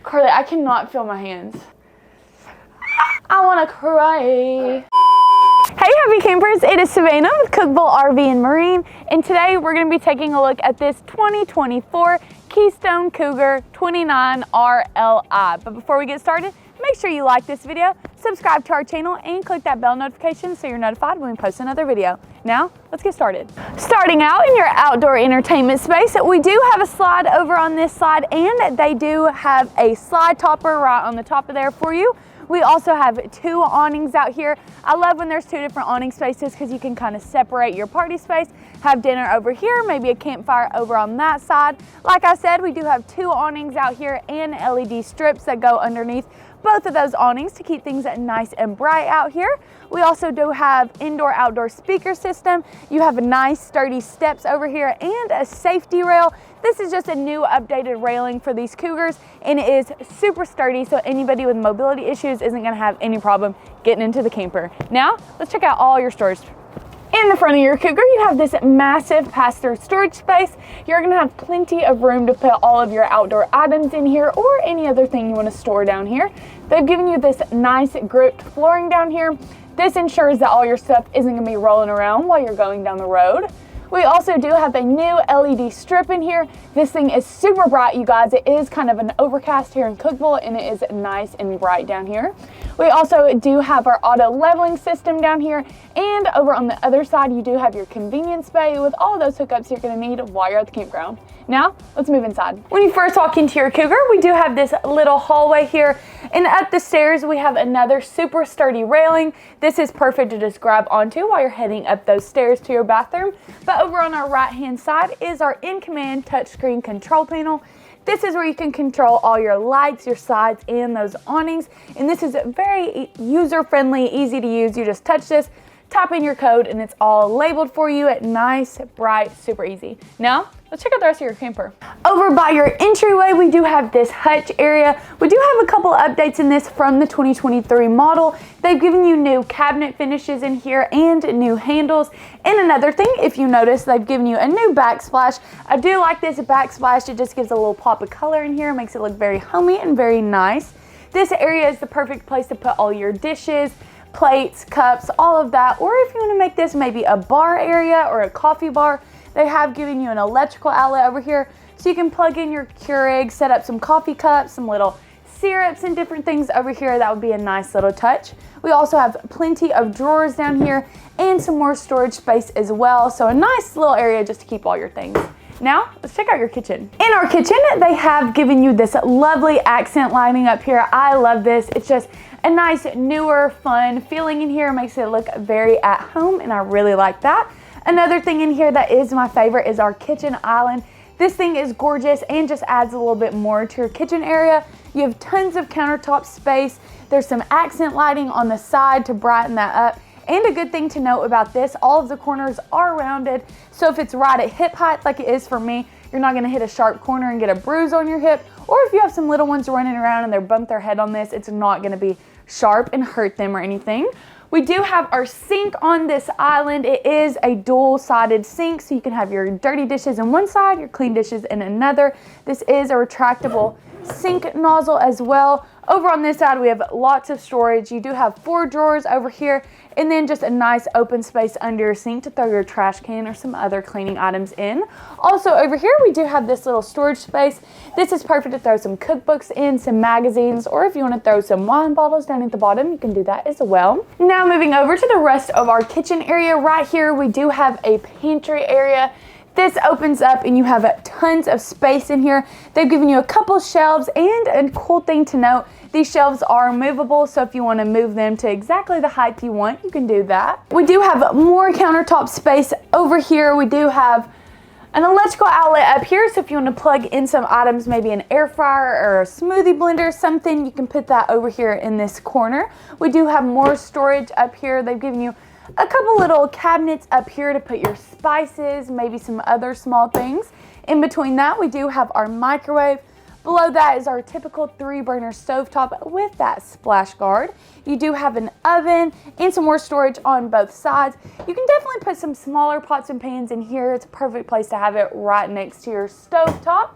Carly, I cannot feel my hands. I want to cry. Hey happy campers, it is Savannah with Cookeville RV and Marine, and today we're going to be taking a look at this 2024 Keystone Cougar 29RLI. But before we get started, make sure you like this video, subscribe to our channel, and click that bell notification so you're notified when we post another video. Now, let's get started. Starting out in your outdoor entertainment space, we do have a slide over on this side, and they do have a slide topper right on the top of there for you. We also have two awnings out here. I love when there's two different awning spaces because you can kind of separate your party space, have dinner over here, maybe a campfire over on that side. Like I said, we do have two awnings out here and LED strips that go underneath both of those awnings to keep things nice and bright out here. We also do have indoor-outdoor speaker system. You have nice sturdy steps over here and a safety rail. This is just a new updated railing for these Cougars, and it is super sturdy, so anybody with mobility issues isn't gonna have any problem getting into the camper. Now, let's check out all your storage. In the front of your Cougar, you have this massive pass-through storage space. You're gonna have plenty of room to put all of your outdoor items in here or any other thing you wanna store down here. They've given you this nice gripped flooring down here. This ensures that all your stuff isn't gonna be rolling around while you're going down the road. We also do have a new LED strip in here. This thing is super bright, you guys. It is kind of an overcast here in Cookeville, and it is nice and bright down here. We also do have our auto leveling system down here, and over on the other side, you do have your convenience bay with all of those hookups you're gonna need while you're at the campground. Now, let's move inside. When you first walk into your Cougar, we do have this little hallway here, and up the stairs, we have another super sturdy railing. This is perfect to just grab onto while you're heading up those stairs to your bathroom. But over on our right-hand side is our in-command touchscreen control panel. This is where you can control all your lights, your sides, and those awnings. And this is very user-friendly, easy to use. You just touch this, type in your code, and it's all labeled for you at nice, bright, super easy. Now, let's check out the rest of your camper. Over by your entryway, we do have this Hutch Area. We do have a couple updates in this from the 2023 model. They've given you new cabinet finishes in here and new handles. And another thing, if you notice, they've given you a new backsplash. I do like this backsplash. It just gives a little pop of color in here, makes it look very homey and very nice. This area is the perfect place to put all your dishes, plates, cups, all of that. Or if you want to make this maybe a bar area or a coffee bar, they have given you an electrical outlet over here so you can plug in your Keurig, set up some coffee cups, some little syrups and different things over here. That would be a nice little touch. We also have plenty of drawers down here and some more storage space as well. So a nice little area just to keep all your things. Now, let's check out your kitchen. In our kitchen, they have given you this lovely accent lighting up here. I love this. It's just a nice, newer, fun feeling in here. It makes it look very at home, and I really like that. Another thing in here that is my favorite is our kitchen island. This thing is gorgeous and just adds a little bit more to your kitchen area. You have tons of countertop space. There's some accent lighting on the side to brighten that up. And a good thing to note about this, all of the corners are rounded. So if it's right at hip height like it is for me, you're not gonna hit a sharp corner and get a bruise on your hip. Or if you have some little ones running around and they bump their head on this, it's not gonna be sharp and hurt them or anything. We do have our sink on this island. It is a dual-sided sink, so you can have your dirty dishes in one side, your clean dishes in another. This is a retractable sink nozzle as well. Over on this side, we have lots of storage. You do have 4 drawers over here, and then just a nice open space under your sink to throw your trash can or some other cleaning items in. Also over here, we do have this little storage space. This is perfect to throw some cookbooks in, some magazines, or if you want to throw some wine bottles down at the bottom, you can do that as well. Now moving over to the rest of our kitchen area, right here, we do have a pantry area. This opens up and you have tons of space in here. They've given you a couple shelves, and a cool thing to note, these shelves are movable, so if you want to move them to exactly the height you want, you can do that. We do have more countertop space over here. We do have an electrical outlet up here, so if you want to plug in some items, maybe an air fryer or a smoothie blender or something, you can put that over here in this corner. We do have more storage up here. They've given you a couple little cabinets up here to put your spices, maybe some other small things. In between that, we do have our microwave. Below that is our typical 3-burner stovetop with that splash guard. You do have an oven and some more storage on both sides. You can definitely put some smaller pots and pans in here. It's a perfect place to have it right next to your stovetop.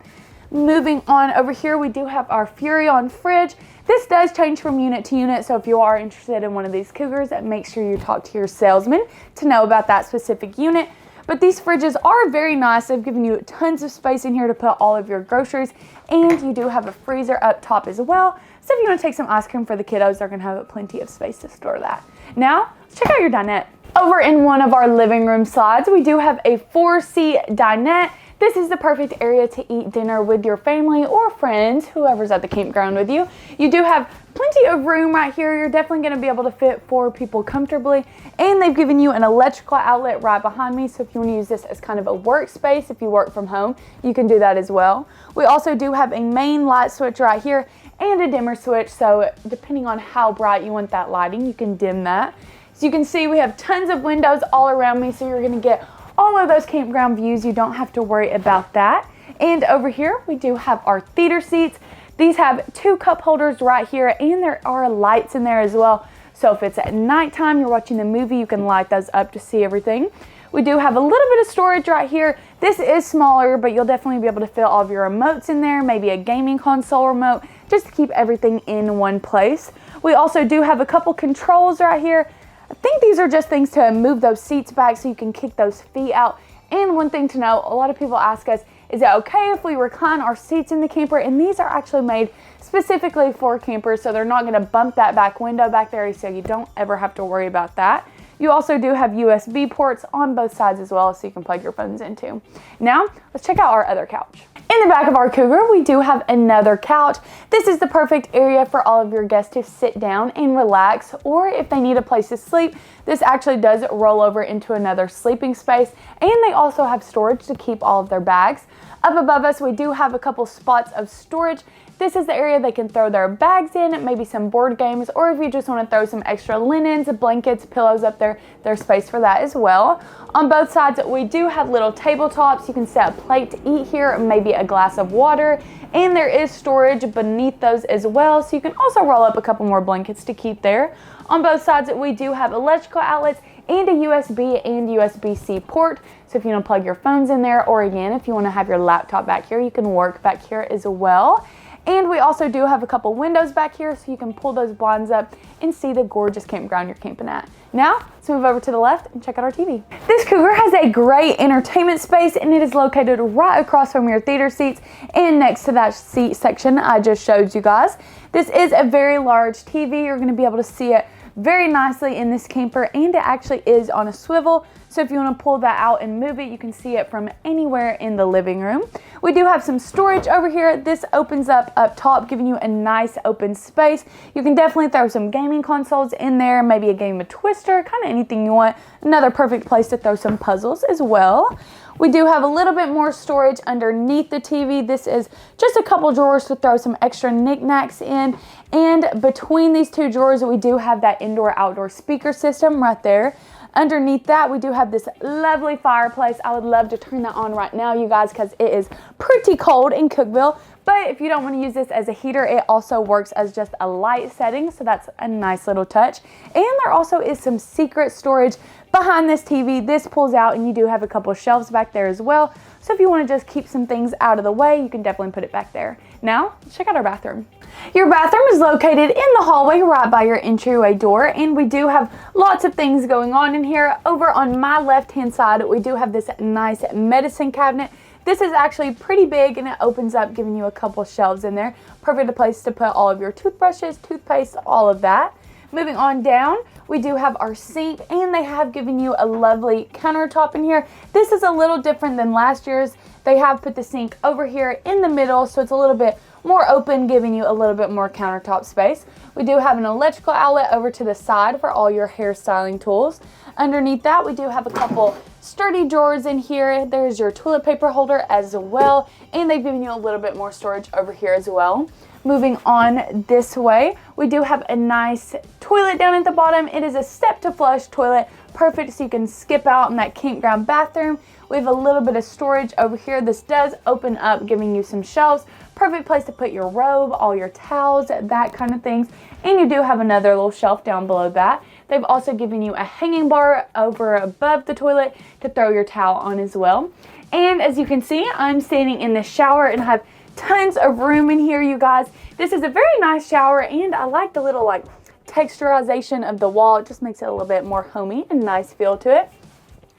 Moving on over here, we do have our Furrion fridge. This does change from unit to unit, so if you are interested in one of these Cougars, make sure you talk to your salesman to know about that specific unit. But these fridges are very nice. They've given you tons of space in here to put all of your groceries, and you do have a freezer up top as well. So if you want to take some ice cream for the kiddos, they're going to have plenty of space to store that. Now, let's check out your dinette. Over in one of our living room sides, we do have a 4-seat dinette. This is the perfect area to eat dinner with your family or friends, whoever's at the campground with you. You do have plenty of room right here. You're definitely going to be able to fit 4 people comfortably. And they've given you an electrical outlet right behind me. So if you want to use this as kind of a workspace, if you work from home, you can do that as well. We also do have a main light switch right here and a dimmer switch. So depending on how bright you want that lighting, you can dim that. So you can see we have tons of windows all around me. So you're going to get all of those campground views. You don't have to worry about that. And over here, we do have our theater seats. These have 2 cup holders right here, and there are lights in there as well. So if it's at nighttime, you're watching the movie, you can light those up to see everything. We do have a little bit of storage right here. This is smaller, but you'll definitely be able to fit all of your remotes in there, maybe a gaming console remote, just to keep everything in one place. We also do have a couple controls right here. I think these are just things to move those seats back so you can kick those feet out. And one thing to know, a lot of people ask us, is it okay if we recline our seats in the camper? And these are actually made specifically for campers, so they're not going to bump that back window back there, so you don't ever have to worry about that. You also do have USB ports on both sides as well, so you can plug your phones into. Now, let's check out our other couch. In the back of our Cougar, we do have another couch. This is the perfect area for all of your guests to sit down and relax, or if they need a place to sleep, this actually does roll over into another sleeping space, and they also have storage to keep all of their bags. Up above us, we do have a couple spots of storage. This is the area they can throw their bags in, maybe some board games, or if you just want to throw some extra linens, blankets, pillows up there, there's space for that as well. On both sides, we do have little tabletops. You can set a plate to eat here, maybe a glass of water, and there is storage beneath those as well, so you can also roll up a couple more blankets to keep there. On both sides, we do have electrical outlets and a USB and USB-C port, so if you want to plug your phones in there, or again, if you want to have your laptop back here, you can work back here as well. And we also do have a couple windows back here, so you can pull those blinds up and see the gorgeous campground you're camping at. Now, let's move over to the left and check out our TV. This Cougar has a great entertainment space, and it is located right across from your theater seats and next to that seat section I just showed you guys. This is a very large TV. You're going to be able to see it very nicely in this camper, and it actually is on a swivel, so if you want to pull that out and move it, you can see it from anywhere in the living room. We do have some storage over here. This opens up top, giving you a nice open space. You can definitely throw some gaming consoles in there, maybe a game of Twister, kind of anything you want. Another perfect place to throw some puzzles as well. We do have a little bit more storage underneath the TV. This is just a couple drawers to throw some extra knickknacks in. And between these 2 drawers, we do have that indoor-outdoor speaker system right there. Underneath that, we do have this lovely fireplace. I would love to turn that on right now, you guys, because it is pretty cold in Cookeville. But if you don't want to use this as a heater, it also works as just a light setting, so that's a nice little touch. And there also is some secret storage behind this TV. This pulls out, and you do have a couple shelves back there as well. So if you want to just keep some things out of the way, you can definitely put it back there. Now, let's check out our bathroom. Your bathroom is located in the hallway right by your entryway door, and we do have lots of things going on in here. Over on my left-hand side, we do have this nice medicine cabinet. This is actually pretty big, and it opens up, giving you a couple shelves in there. Perfect place to put all of your toothbrushes, toothpaste, all of that. Moving on down, we do have our sink, and they have given you a lovely countertop in here. This is a little different than last year's. They have put the sink over here in the middle, so it's a little bit more open, giving you a little bit more countertop space. We do have an electrical outlet over to the side for all your hairstyling tools. Underneath that, we do have a couple sturdy drawers in here. There's your toilet paper holder as well, and they've given you a little bit more storage over here as well. Moving on this way, we do have a nice toilet down at the bottom. It is a step to flush toilet, perfect so you can skip out in that campground bathroom. We have a little bit of storage over here. This does open up, giving you some shelves. Perfect place to put your robe, all your towels, that kind of things. And you do have another little shelf down below that. They've also given you a hanging bar over above the toilet to throw your towel on as well. And as you can see, I'm standing in the shower and have Tons of room in here, you guys. This is a very nice shower, and I like the little like texturization of the wall. It just makes it a little bit more homey and nice feel to it.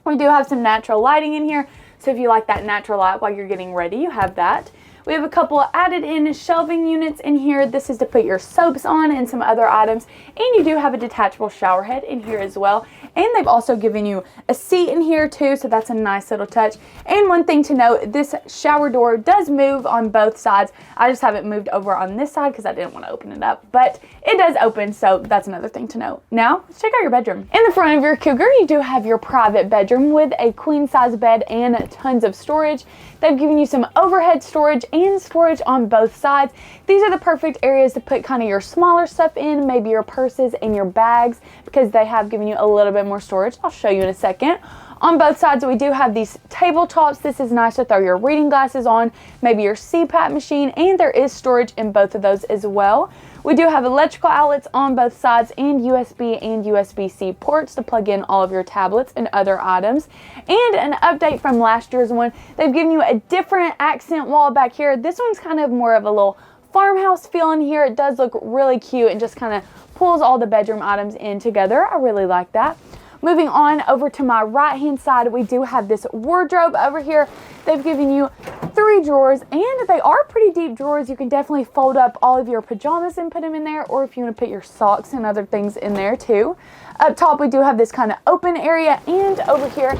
We do have some natural lighting in here, so if you like that natural light while you're getting ready, you have that. We have a couple of added in shelving units in here. This is to put your soaps on and some other items. And you do have a detachable shower head in here as well. And they've also given you a seat in here too, so that's a nice little touch. And one thing to note, this shower door does move on both sides. I just have it moved over on this side because I didn't want to open it up, but it does open, so that's another thing to note. Now, let's check out your bedroom. In the front of your Cougar, you do have your private bedroom with a queen size bed and tons of storage. They've given you some overhead storage and storage on both sides. These are the perfect areas to put kind of your smaller stuff in, maybe your purses and your bags, because they have given you a little bit more storage. I'll show you in a second. On both sides, we do have these tabletops. This is nice to throw your reading glasses on, maybe your CPAP machine, and there is storage in both of those as well. We do have electrical outlets on both sides and USB and USB-C ports to plug in all of your tablets and other items. And an update from last year's one, they've given you a different accent wall back here. This one's kind of more of a little farmhouse feel in here. It does look really cute and just kind of pulls all the bedroom items in together. I really like that. Moving on over to my right hand side, we do have this wardrobe over here. They've given you 3 drawers, and they are pretty deep drawers. You can definitely fold up all of your pajamas and put them in there, or if you want to put your socks and other things in there too. Up top, we do have this kind of open area, and over here,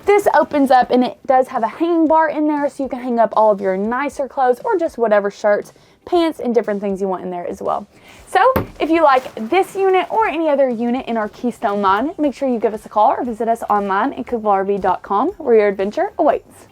this opens up and it does have a hanging bar in there, so you can hang up all of your nicer clothes or just whatever shirts, pants, and different things you want in there as well. So if you like this unit or any other unit in our Keystone line, make sure you give us a call or visit us online at cookevilleRV.com, where your adventure awaits.